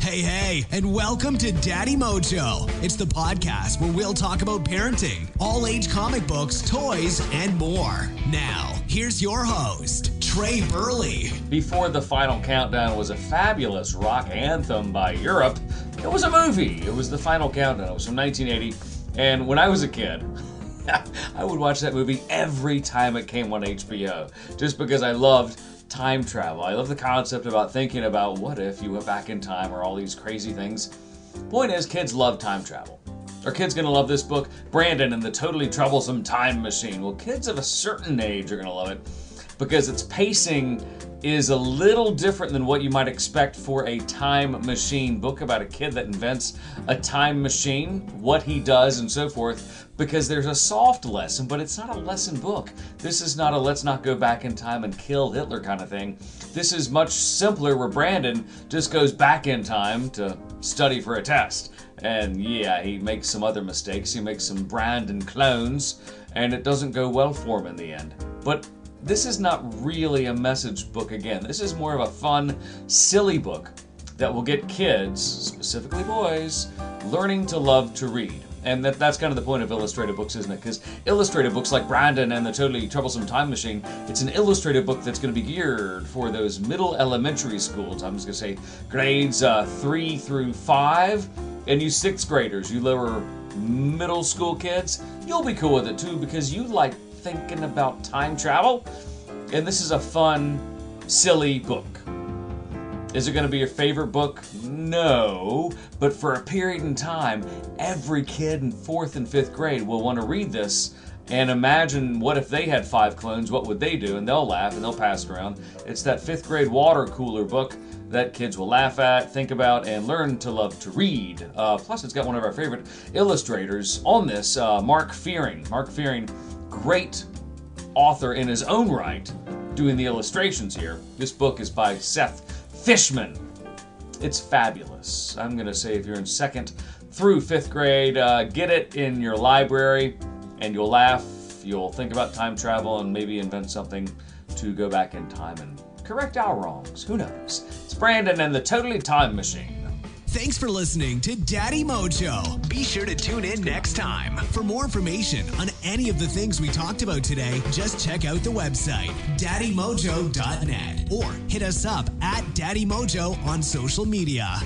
Hey, and welcome to Daddy Mojo. It's the podcast where we'll talk about parenting, all-age comic books, toys, and more. Now, here's your host, Trey Burley. Before the Final Countdown was a fabulous rock anthem by Europe, it was a movie. It was the Final Countdown. It was from 1980. And when I was a kid, I would watch that movie every time it came on HBO, just because I loved time travel. I love the concept about thinking about what if you went back in time or all these crazy things. Point is, kids love time travel. Are kids going to love this book? Brandon and the Totally Troublesome Time Machine. Well, kids of a certain age are going to love it because its pacing is a little different than what you might expect for a time machine book about a kid that invents a time machine, what he does and so forth, because there's a soft lesson, but it's not a lesson book. This is not a let's not go back in time and kill Hitler kind of thing. This is much simpler, where Brandon just goes back in time to study for a test. And yeah, he makes some other mistakes. He makes some Brandon clones, and it doesn't go well for him in the end. But this is not really a message book again. This is more of a fun, silly book that will get kids, specifically boys, learning to love to read. And that's kind of the point of illustrated books, isn't it? Because illustrated books like Brandon and the Totally Troublesome Time Machine, it's an illustrated book that's going to be geared for those middle elementary schools. I'm just going to say grades 3 through 5. And you 6th graders, you lower middle school kids, you'll be cool with it too, because you like thinking about time travel. And this is a fun, silly book. Is it going to be your favorite book? No. But for a period in time, every kid in 4th and 5th grade will want to read this and imagine what if they had 5 clones, what would they do? And they'll laugh and they'll pass it around. It's that 5th grade water cooler book that kids will laugh at, think about, and learn to love to read. Plus, it's got one of our favorite illustrators on this, Mark Fearing. Mark Fearing, great author in his own right, doing the illustrations here. This book is by Seth Fishman. It's fabulous. I'm going to say if you're in 2nd through 5th grade, get it in your library, and you'll laugh, you'll think about time travel, and maybe invent something to go back in time and correct our wrongs. Who knows? It's Brandon and the Totally Time Machine. Thanks for listening to Daddy Mojo. Be sure to tune in next time. For more information on any of the things we talked about today, just check out the website, daddymojo.net, or hit us up at Daddy Mojo on social media.